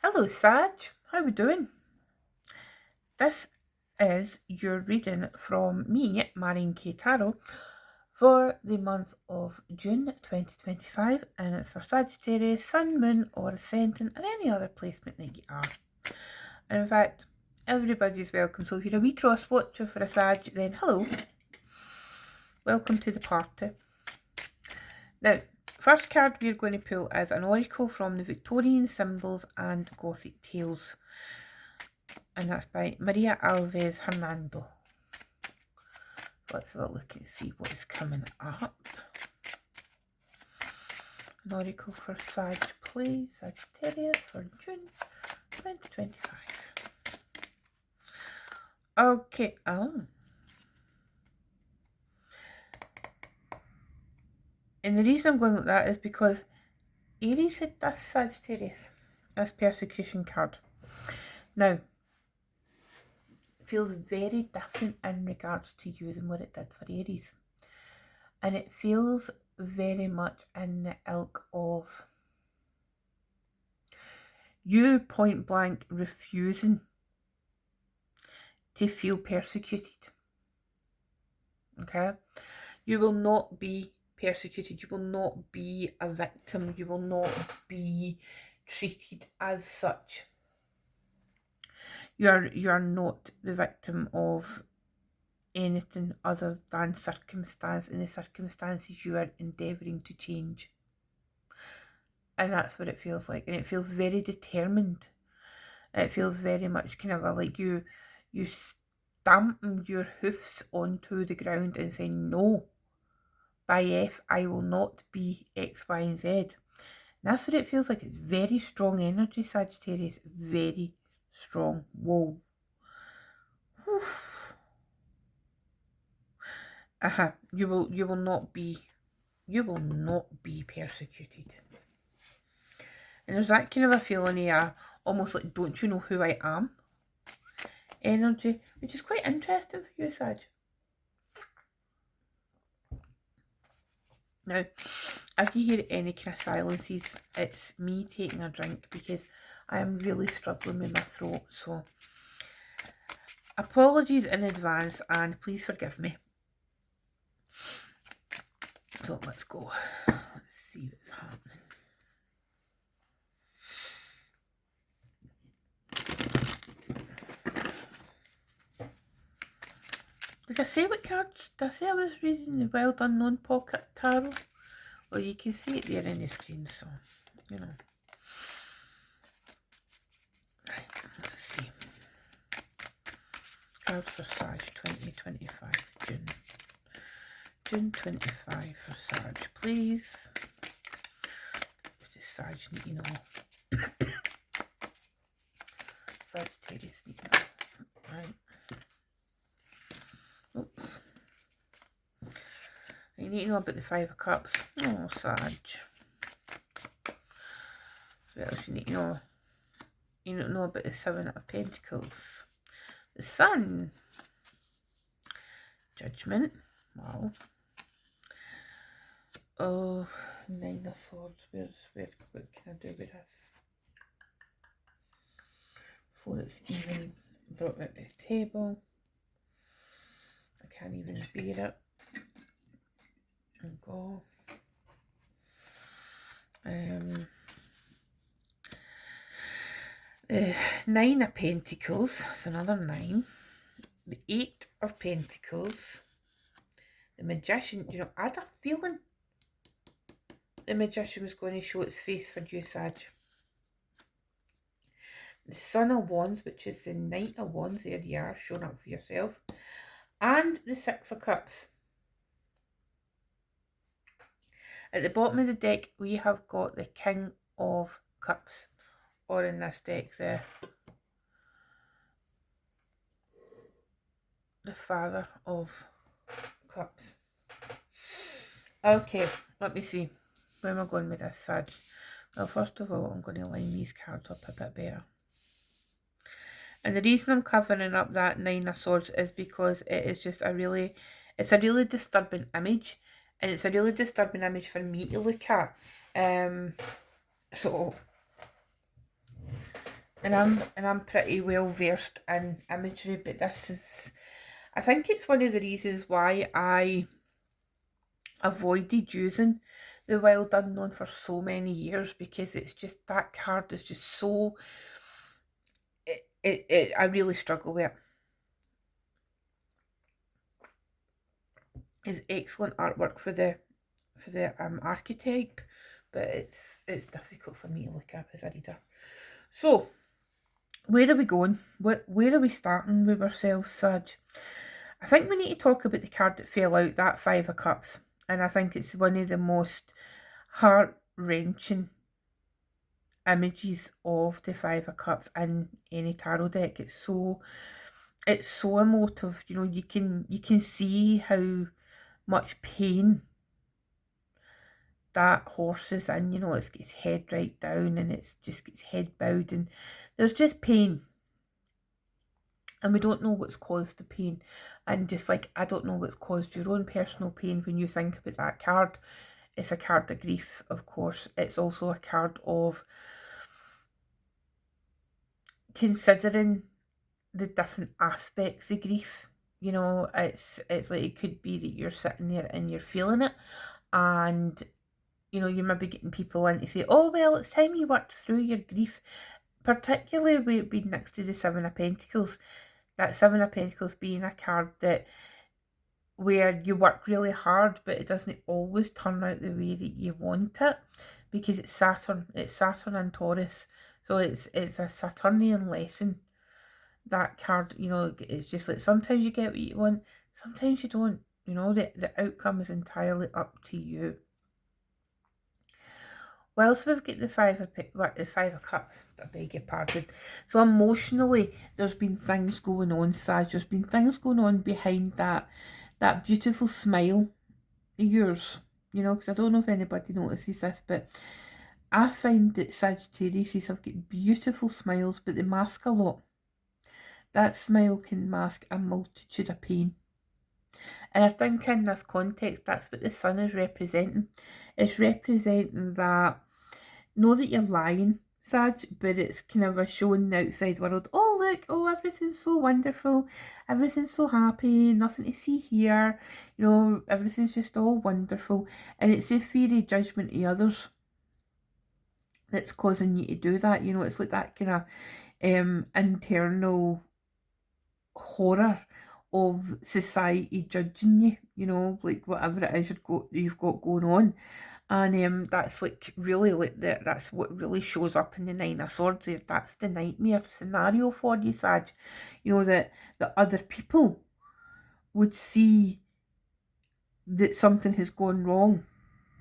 Hello, Sag. How we doing? This is your reading from me, Marion K. Tarot, for the month of June 2025, and it's for Sagittarius, Sun, Moon, or Ascendant, or any other placement that you are. And in fact, everybody's welcome. So if you're a wee cross watcher for a Sag, then hello. Welcome to the party. Now, first card we're going to pull is an oracle from the Victorian Symbols and Gothic Tales. And that's by Maria Alves Hernando. Let's have a look and see what is coming up. An oracle for Sag, please. Sagittarius for June 2025. Okay. And the reason I'm going like that is because Aries had this Sagittarius, this persecution card. Now, feels very different in regards to you than what it did for Aries. And it feels very much in the ilk of you point blank refusing to feel persecuted. Okay? You will not be persecuted. You will not be a victim. You will not be treated as such. You are not the victim of anything other than circumstance, and the circumstances you are endeavouring to change. And that's what it feels like. And it feels very determined. It feels very much kind of like you stamping your hoofs onto the ground and saying, no, by F, I will not be X, Y, and Z. And that's what it feels like. It's very strong energy, Sagittarius. Very strong. Whoa. You will not be persecuted. And there's that kind of a feeling here, almost like, don't you know who I am? Energy, which is quite interesting for you, Sag. Now, if you hear any kind of silences, it's me taking a drink because I am really struggling with my throat. So, apologies in advance and please forgive me. So, let's go. Let's see what's happening. Did I say what cards? Did I say I was reading the Wild Unknown Pocket Tarot? Well, you can see it there in the screen, so, you know. Right, let's see. Cards for Sag 2025, June. June 25 for Sag, please. What does Sag need to know? Sagittarius need to know. Right. Oops. You need to know about the Five of Cups. Oh, Sag. What else you need to know? You don't know about the Seven of Pentacles. The Sun. Judgment. Wow. Oh, Nine of Swords. What can I do with this? Before it's even brought at the table. I can't even bear it. And go. The Nine of Pentacles. It's another 9. The 8 of Pentacles. The Magician. You know, I had a feeling the Magician was going to show its face for you, Sag. The Son of Wands, which is the Knight of Wands. There you are, showing up for yourself. And the Six of Cups. At the bottom of the deck, we have got the King of Cups. Or in this deck, the Father of Cups. Okay, let me see. Where am I going with this, Sag? Well, first of all, I'm going to line these cards up a bit better. And the reason I'm covering up that Nine of Swords is because it is just it's a really disturbing image. And it's a really disturbing image for me to look at. So, I'm pretty well versed in imagery, but this is, I think it's one of the reasons why I avoided using the Wild Unknown for so many years, because it's just, that card is just so, I really struggle with it. It's excellent artwork for the archetype, but it's difficult for me to look at as a reader. So, where are we going? Where are we starting with ourselves, Sag? I think we need to talk about the card that fell out, that Five of Cups. And I think it's one of the most heart-wrenching images of the Five of Cups in any tarot deck. It's so emotive. You know, you can see how much pain that horse is in. You know, it's got its head right down and it's just got its head bowed, and there's just pain. And we don't know what's caused the pain. And just like, I don't know what's caused your own personal pain when you think about that card. It's a card of grief, of course. It's also a card of considering the different aspects of grief. You know, it's like, it could be that you're sitting there and you're feeling it, and you know, you may be getting people in to say, oh well, it's time you worked through your grief, particularly with it being next to the Seven of Pentacles. That Seven of Pentacles being a card that where you work really hard, but it doesn't always turn out the way that you want it, because it's Saturn and Taurus. So it's a Saturnian lesson, that card. You know, it's just like, sometimes you get what you want, sometimes you don't. You know, the outcome is entirely up to you. Whilst we've got the Five of Cups, I beg your pardon. So emotionally, there's been things going on, Sag. There's been things going on behind that beautiful smile of yours. You know, because I don't know if anybody notices this, but I find that Sagittarius have got beautiful smiles, but they mask a lot. That smile can mask a multitude of pain. And I think in this context, that's what the sun is representing. It's representing that, know that you're lying, Sag, but it's kind of a showing the outside world. Oh, look, oh, everything's so wonderful. Everything's so happy. Nothing to see here. You know, everything's just all wonderful. And it's the fear of judgment of others that's causing you to do that. You know, it's like that kind of internal horror of society judging you, you know, like whatever it is you've got going on. And that's like really like that's what really shows up in the Nine of Swords there. That's the nightmare scenario for you, Sag. You know, that other people would see that something has gone wrong.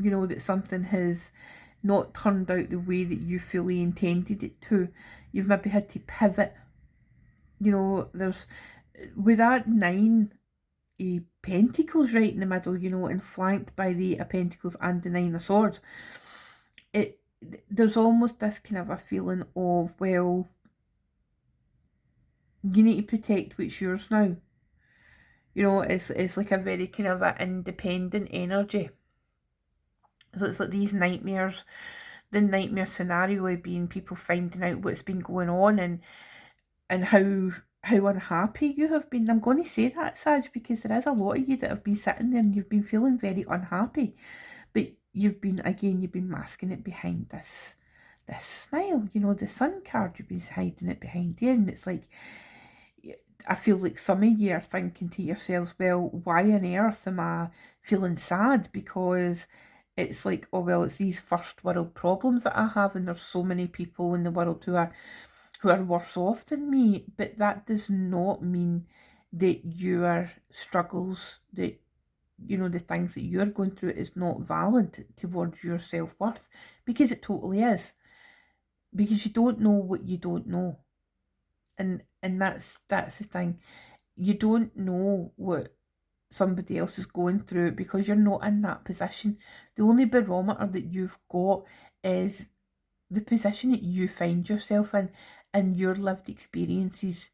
You know, that something has not turned out the way that you fully intended it to. You've maybe had to pivot. You know, there's, with that Nine of Pentacles right in the middle, you know, and flanked by the Eight of Pentacles and the Nine of Swords, there's almost this kind of a feeling of, well, you need to protect what's yours now. You know, it's like a very kind of an independent energy. So it's like these nightmares, the nightmare scenario being people finding out what's been going on, and how unhappy you have been. I'm going to say that, Sag, because there is a lot of you that have been sitting there and you've been feeling very unhappy, but you've been masking it behind this smile. You know, the Sun card, you've been hiding it behind there, and it's like, I feel like some of you are thinking to yourselves, well, why on earth am I feeling sad? Because it's like, oh well, it's these first world problems that I have, and there's so many people in the world who are worse off than me. But that does not mean that your struggles, that, you know, the things that you're going through is not valid towards your self-worth, because it totally is. Because you don't know what you don't know. And that's the thing. You don't know what somebody else is going through because you're not in that position. The only barometer that you've got is the position that you find yourself in and your lived experiences.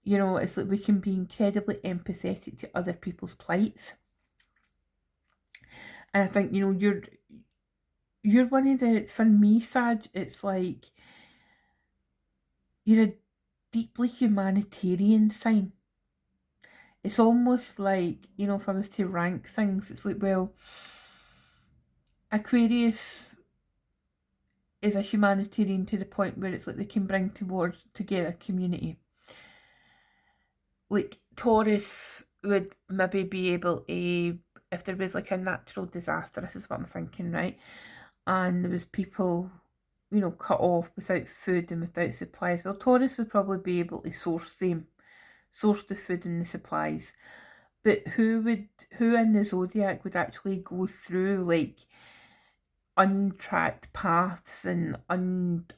You know, it's like we can be incredibly empathetic to other people's plights. And I think, you know, you're one of the, for me, Sag, it's like, You're a deeply humanitarian sign. It's almost like, you know, if I was to rank things, it's like, well, Aquarius is a humanitarian to the point where it's like they can bring together community. Like Taurus would maybe be able to, if there was like a natural disaster, this is what I'm thinking, right? And there was people, you know, cut off without food and without supplies. Well, Taurus would probably be able to source the food and the supplies. But who in the zodiac would actually go through like untracked paths and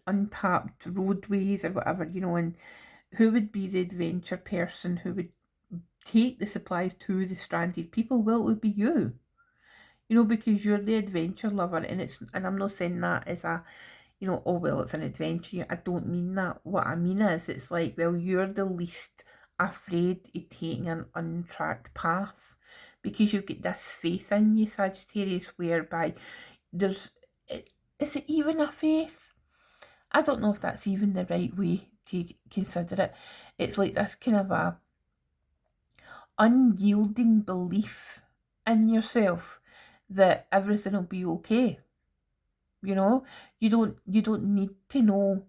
untapped roadways or whatever, you know, and who would be the adventure person who would take the supplies to the stranded people? Well, it would be you. You know, because you're the adventure lover, and I'm not saying that as a, you know, oh well, it's an adventure. I don't mean that. What I mean is, it's like, well, you're the least afraid of taking an untracked path because you've got this faith in you, Sagittarius, whereby there's, is it even a faith? I don't know if that's even the right way to consider it. It's like this kind of a unyielding belief in yourself that everything will be okay. You know, you don't need to know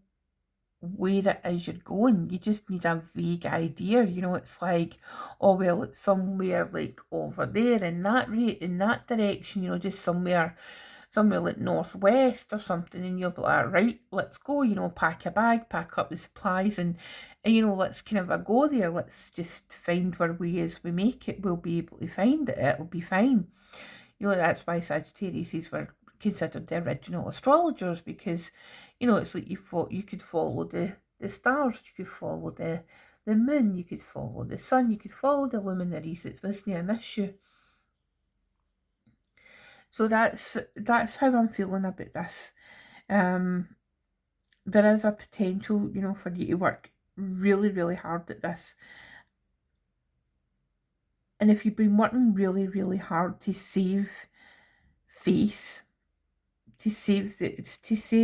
where it is you're going. You just need a vague idea. You know, it's like, oh well, it's somewhere like over there in that rate in that direction. You know, just somewhere like northwest or something, and you'll be like, right, let's go. You know, pack a bag, pack up the supplies, and you know, let's kind of go there. Let's just find where we as we make it. We'll be able to find it. It'll be fine. You know, that's why Sagittarius were considered the original astrologers, because, you know, it's like you could follow the stars, you could follow the moon, you could follow the sun, you could follow the luminaries. It wasn't an issue. So that's how I'm feeling about this. There is a potential, you know, for you to work really, really hard at this. And if you've been working really, really hard to save face, to save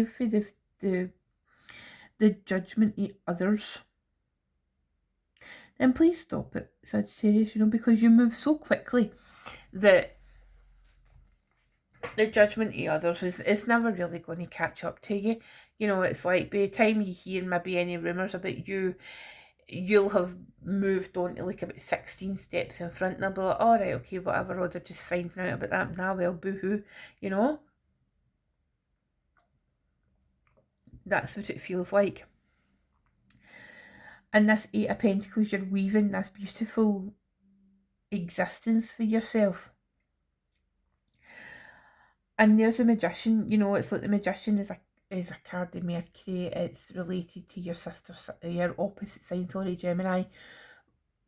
for the judgment of others, then please stop it, Sagittarius, you know, because you move so quickly that the judgment of others is never really going to catch up to you. You know, it's like by the time you hear maybe any rumours about you, you'll have moved on to like about 16 steps in front, and they'll be like, all right, okay, whatever, or they're just finding out about that now, well, boo-hoo, you know? That's what it feels like. And this Eight of Pentacles, you're weaving this beautiful existence for yourself. And there's a Magician, you know, it's like the Magician is a card of Mercury. It's related to your sister, your opposite sign, sorry, Gemini.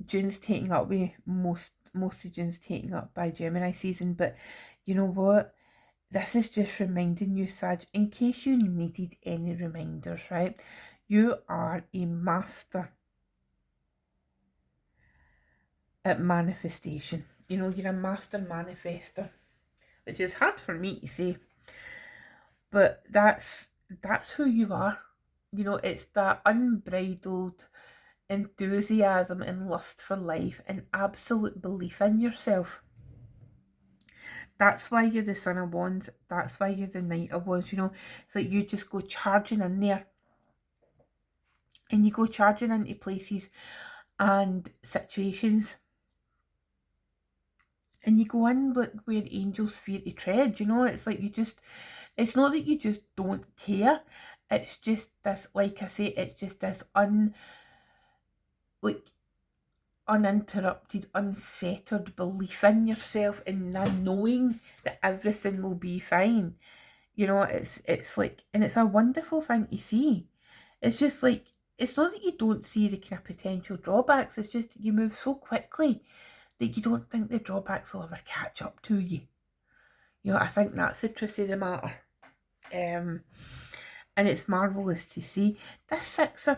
June's taking up with most of June's taking up by Gemini season, but you know what? This is just reminding you, Sag, in case you needed any reminders, right? You are a master at manifestation. You know, you're a master manifester, which is hard for me to say, but that's who you are. You know, it's that unbridled enthusiasm and lust for life and absolute belief in yourself. That's why you're the Son of Wands. That's why you're the Knight of Wands. You know, it's like you just go charging in there, and you go charging into places and situations, and you go in where angels fear to tread. You know, it's like it's not that you just don't care. It's just this, like I say, it's just this uninterrupted, unfettered belief in yourself and knowing that everything will be fine. You know, it's like, and it's a wonderful thing to see. It's just like, it's not that you don't see the kind of potential drawbacks, it's just you move so quickly that you don't think the drawbacks will ever catch up to you. You know, I think that's the truth of the matter. And it's marvellous to see. This Six of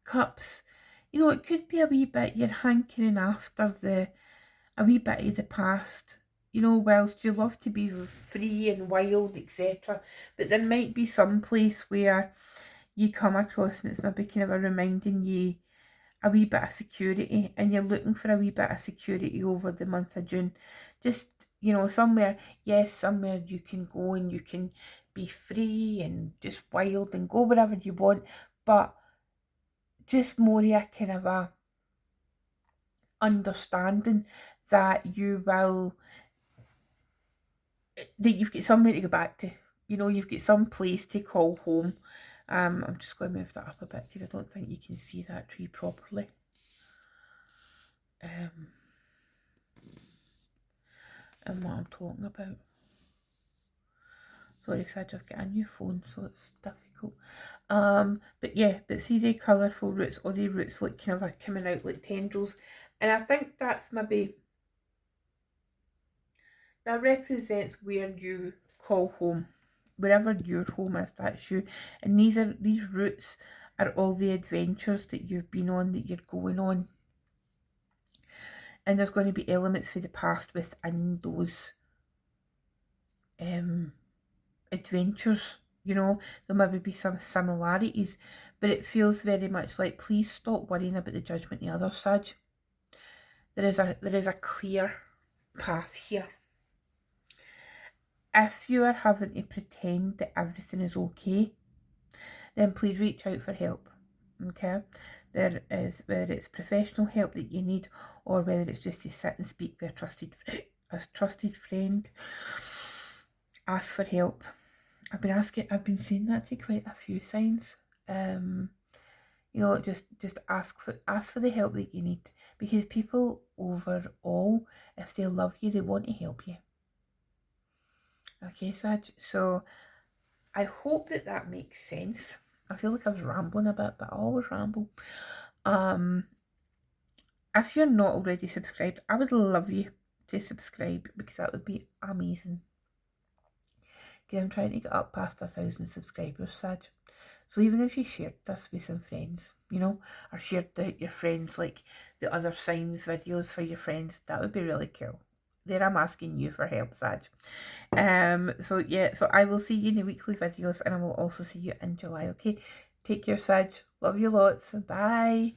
Cups, you know, it could be a wee bit you're hankering after a wee bit of the past. You know, whilst you love to be free and wild, etc., but there might be some place where you come across, and it's maybe kind of a reminding you a wee bit of security, and you're looking for a wee bit of security over the month of June. Just, you know, somewhere, yes, somewhere you can go and you can be free and just wild and go wherever you want, but just more a kind of a understanding that you will, that you've got somewhere to go back to. You know, you've got some place to call home. I'm just going to move that up a bit because I don't think you can see that tree properly. And what I'm talking about. Sorry, Sag, I've got a new phone, so it's difficult. But yeah, but see the colourful roots, or the roots like kind of are coming out like tendrils. And I think that's maybe, that represents where you call home. Wherever your home is, that's you. And these roots are all the adventures that you've been on, that you're going on. And there's going to be elements for the past within those adventures. You know, there maybe be some similarities, but it feels very much like, please stop worrying about the judgment of the other, Sag. There is a clear path here. If you are having to pretend that everything is okay, then please reach out for help. Okay, there is, whether it's professional help that you need, or whether it's just to sit and speak with a trusted friend. Ask for help. I've been saying that to quite a few signs. You know, just ask for the help that you need, because people overall, if they love you, they want to help you. Okay, Sag. So I hope that makes sense. I feel like I was rambling a bit, but I always ramble. If you're not already subscribed, I would love you to subscribe, because that would be amazing. Okay, I'm trying to get up past 1,000 subscribers, Sag. So even if you shared this with some friends, you know, or shared your friends, like the other signs videos for your friends, that would be really cool. There I'm asking you for help, Sag. So yeah, so I will see you in the weekly videos, and I will also see you in July, okay? Take care, Sag. Love you lots. Bye.